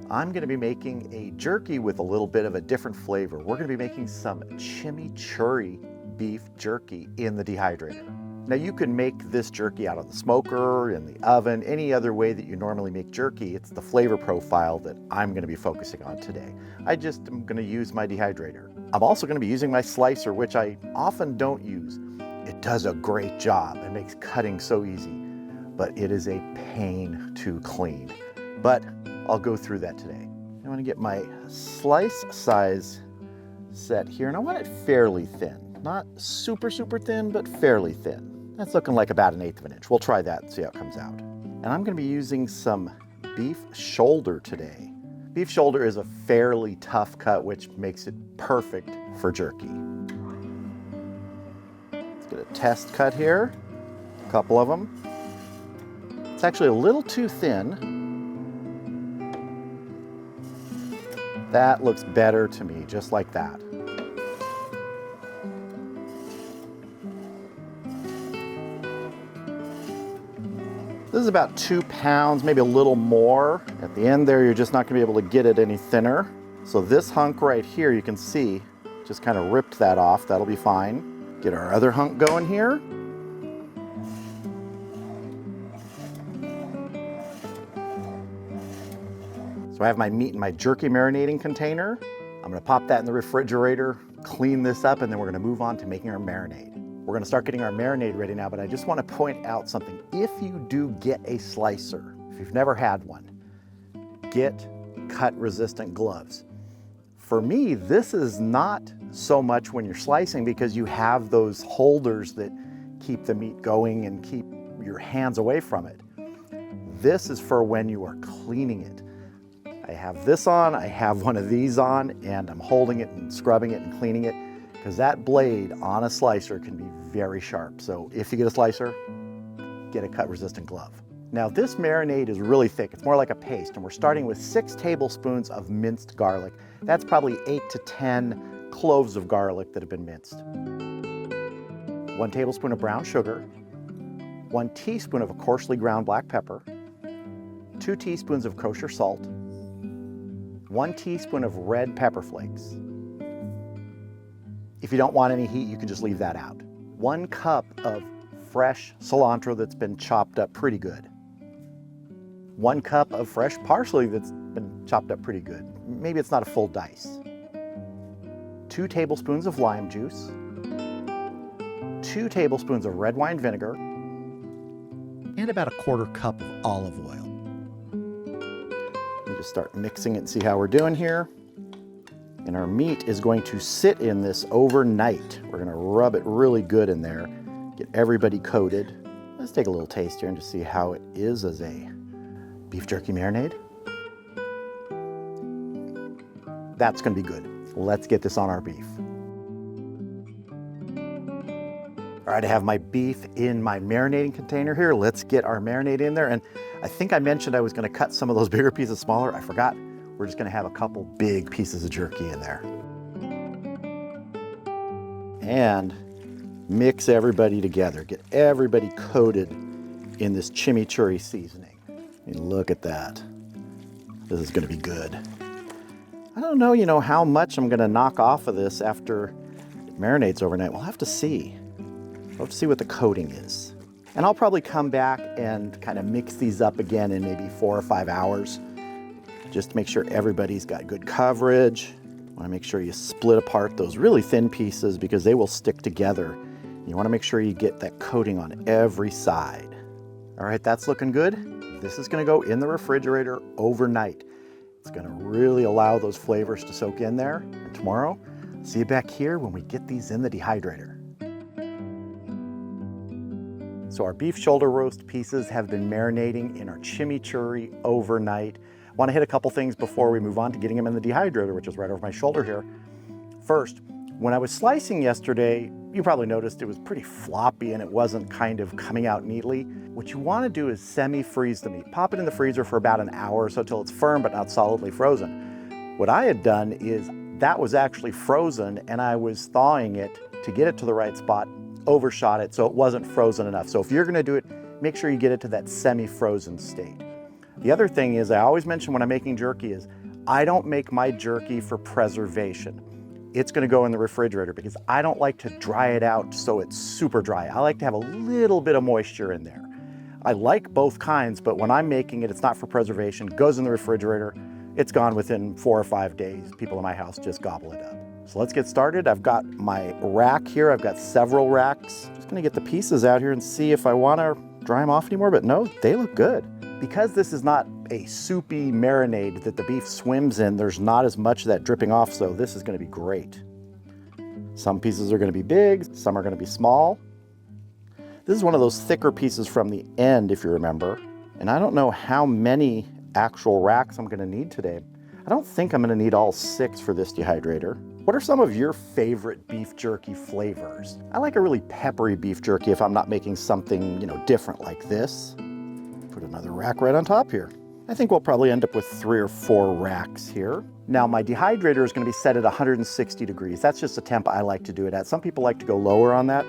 I'm going to be making a jerky with a little bit of a different flavor. We're going to be making some chimichurri beef jerky in the dehydrator. Now you can make this jerky out of the smoker, in the oven, any other way that you normally make jerky. It's the flavor profile that I'm going to be focusing on today. I just am going to use my dehydrator. I'm also going to be using my slicer, which I often don't use. It does a great job. It makes cutting so easy, but it is a pain to clean. But I'll go through that today. I want to get my slice size set here, and I want it fairly thin. Not super, super thin, but fairly thin. That's looking like about 1/8 of an inch. We'll try that and see how it comes out. And I'm going to be using some beef shoulder today. Beef shoulder is a fairly tough cut, which makes it perfect for jerky. Let's get a test cut here. A couple of them. It's actually a little too thin. That looks better to me, just like that. This is about 2 pounds, maybe a little more. At the end there, you're just not gonna be able to get it any thinner. So this hunk right here, you can see, just kind of ripped that off. That'll be fine. Get our other hunk going here. So I have my meat in my jerky marinating container. I'm gonna pop that in the refrigerator, clean this up, and then we're gonna move on to making our marinade. We're gonna start getting our marinade ready now, but I just wanna point out something. If you do get a slicer, if you've never had one, get cut-resistant gloves. For me, this is not so much when you're slicing because you have those holders that keep the meat going and keep your hands away from it. This is for when you are cleaning it. I have this on, I have one of these on, and I'm holding it and scrubbing it and cleaning it because that blade on a slicer can be very sharp. So if you get a slicer, get a cut-resistant glove. Now this marinade is really thick. It's more like a paste, and we're starting with 6 tablespoons of minced garlic. That's probably 8 to 10 cloves of garlic that have been minced. 1 tablespoon of brown sugar, 1 teaspoon of a coarsely ground black pepper, 2 teaspoons of kosher salt, 1 teaspoon of red pepper flakes. If you don't want any heat, you can just leave that out. 1 cup of fresh cilantro that's been chopped up pretty good. 1 cup of fresh parsley that's been chopped up pretty good. Maybe it's not a full dice. 2 tablespoons of lime juice. 2 tablespoons of red wine vinegar. And about 1/4 cup of olive oil. Let me just start mixing it and see how we're doing here. And our meat is going to sit in this overnight. We're gonna rub it really good in there, get everybody coated. Let's take a little taste here and just see how it is as a beef jerky marinade. That's gonna be good. Let's get this on our beef. All right, I have my beef in my marinating container here. Let's get our marinade in there. And I think I mentioned I was gonna cut some of those bigger pieces smaller. I forgot. We're just gonna have a couple big pieces of jerky in there. And mix everybody together. Get everybody coated in this chimichurri seasoning. I mean, look at that. This is gonna be good. I don't know, how much I'm gonna knock off of this after it marinates overnight. We'll have to see. We'll have to see what the coating is. And I'll probably come back and kind of mix these up again in maybe 4 or 5 hours, just to make sure everybody's got good coverage. Want to make sure you split apart those really thin pieces because they will stick together. You want to make sure you get that coating on every side. All right, that's looking good. This is going to go in the refrigerator overnight. It's going to really allow those flavors to soak in there. And tomorrow, see you back here when we get these in the dehydrator. So our beef shoulder roast pieces have been marinating in our chimichurri overnight. I want to hit a couple things before we move on to getting them in the dehydrator, which is right over my shoulder here. First, when I was slicing yesterday, you probably noticed it was pretty floppy and it wasn't kind of coming out neatly. What you want to do is semi-freeze the meat. Pop it in the freezer for about an hour or so till it's firm but not solidly frozen. What I had done is that was actually frozen and I was thawing it to get it to the right spot, overshot it so it wasn't frozen enough. So if you're going to do it, make sure you get it to that semi-frozen state. The other thing is, I always mention when I'm making jerky is, I don't make my jerky for preservation. It's gonna go in the refrigerator because I don't like to dry it out so it's super dry. I like to have a little bit of moisture in there. I like both kinds, but when I'm making it, it's not for preservation, goes in the refrigerator. It's gone within 4 or 5 days. People in my house just gobble it up. So let's get started. I've got my rack here. I've got several racks. Just gonna get the pieces out here and see if I wanna dry them off anymore, but no, they look good. Because this is not a soupy marinade that the beef swims in, there's not as much of that dripping off, so this is gonna be great. Some pieces are gonna be big, some are gonna be small. This is one of those thicker pieces from the end, if you remember. And I don't know how many actual racks I'm gonna need today. I don't think I'm gonna need all 6 for this dehydrator. What are some of your favorite beef jerky flavors? I like a really peppery beef jerky if I'm not making something, different like this. Put another rack right on top here. I think we'll probably end up with 3 or 4 racks here. Now my dehydrator is gonna be set at 160 degrees. That's just a temp I like to do it at. Some people like to go lower on that.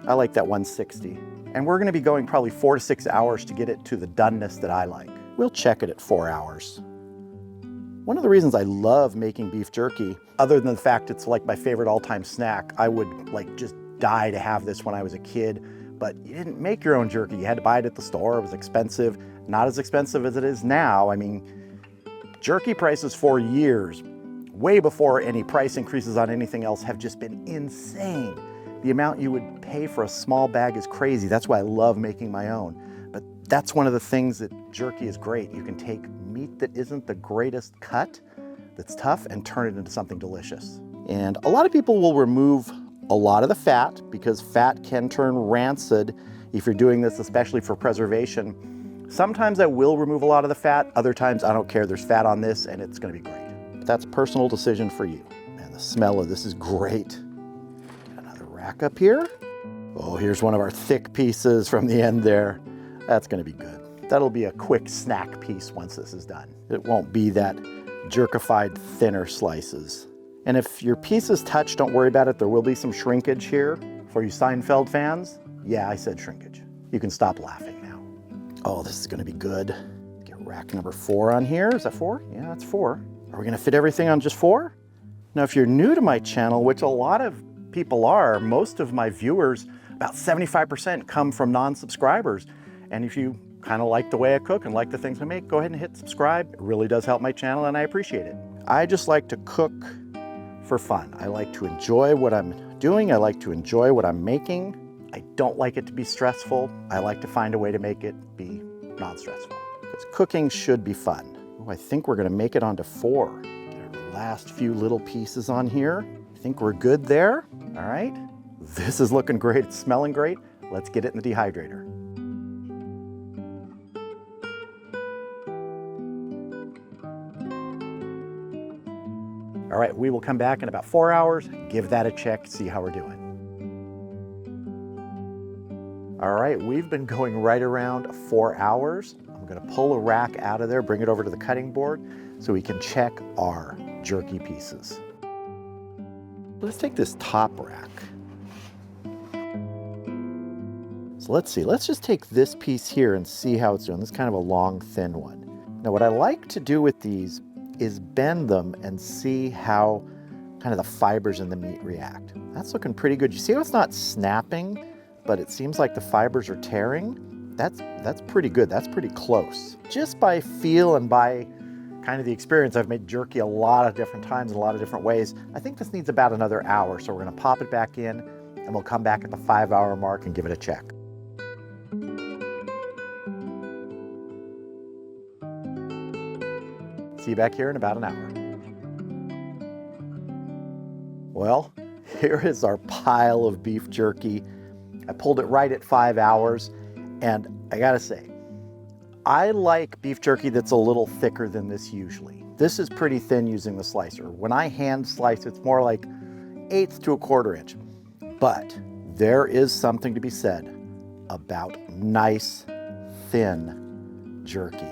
I like that 160. And we're gonna be going probably 4 to 6 hours to get it to the doneness that I like. We'll check it at 4 hours. One of the reasons I love making beef jerky, other than the fact it's like my favorite all-time snack, I would just die to have this when I was a kid, but you didn't make your own jerky. You had to buy it at the store. It was expensive. Not as expensive as it is now. I mean, jerky prices for years, way before any price increases on anything else, have just been insane. The amount you would pay for a small bag is crazy. That's why I love making my own. But that's one of the things that jerky is great. You can take meat that isn't the greatest cut, that's tough, and turn it into something delicious. And a lot of people will remove a lot of the fat because fat can turn rancid if you're doing this, especially for preservation. Sometimes I will remove a lot of the fat. Other times I don't care. There's fat on this and it's gonna be great. But that's a personal decision for you. And the smell of this is great. Rack up here. Oh, here's one of our thick pieces from the end there. That's gonna be good. That'll be a quick snack piece once this is done. It won't be that jerkified thinner slices. And if your pieces touch, don't worry about it. There will be some shrinkage here. For you Seinfeld fans, yeah, I said shrinkage. You can stop laughing now. Oh, this is gonna be good. Get rack number 4 on here. Is that 4? Yeah, that's 4. Are we gonna fit everything on just 4? Now, if you're new to my channel, which a lot of people are, most of my viewers, about 75% come from non-subscribers. And if you kind of like the way I cook and like the things I make, go ahead and hit subscribe. It really does help my channel and I appreciate it. I just like to cook for fun. I like to enjoy what I'm doing. I like to enjoy what I'm making. I don't like it to be stressful. I like to find a way to make it be non-stressful. Because cooking should be fun. Oh, I think we're gonna make it onto 4. Get our last few little pieces on here. I think we're good there. All right, this is looking great. It's smelling great. Let's get it in the dehydrator. All right, we will come back in about 4 hours, give that a check, see how we're doing. All right, we've been going right around 4 hours. I'm gonna pull a rack out of there, bring it over to the cutting board so we can check our jerky pieces. Let's take this top rack. So let's see, let's just take this piece here and see how it's doing. This is kind of a long, thin one. Now what I like to do with these is bend them and see how kind of the fibers in the meat react. That's looking pretty good. You see how it's not snapping, but it seems like the fibers are tearing? That's pretty good, that's pretty close. Just by feel and by kind of the experience, I've made jerky a lot of different times in a lot of different ways. I think this needs about another hour, so we're gonna pop it back in and we'll come back at the 5-hour mark and give it a check. See you back here in about an hour. Well, here is our pile of beef jerky. I pulled it right at 5 hours, and I gotta say, I like beef jerky that's a little thicker than this usually. This is pretty thin using the slicer. When I hand slice, it's more like 1/8 to 1/4 inch. But there is something to be said about nice, thin jerky.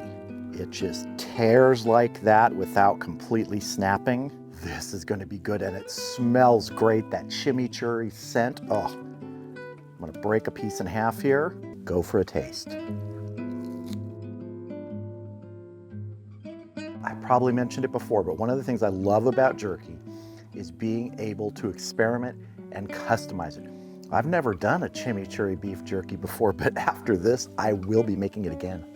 It just tears like that without completely snapping. This is gonna be good, and it smells great, that chimichurri scent. Oh, I'm gonna break a piece in half here. Go for a taste. I probably mentioned it before, but one of the things I love about jerky is being able to experiment and customize it. I've never done a chimichurri beef jerky before, but after this, I will be making it again.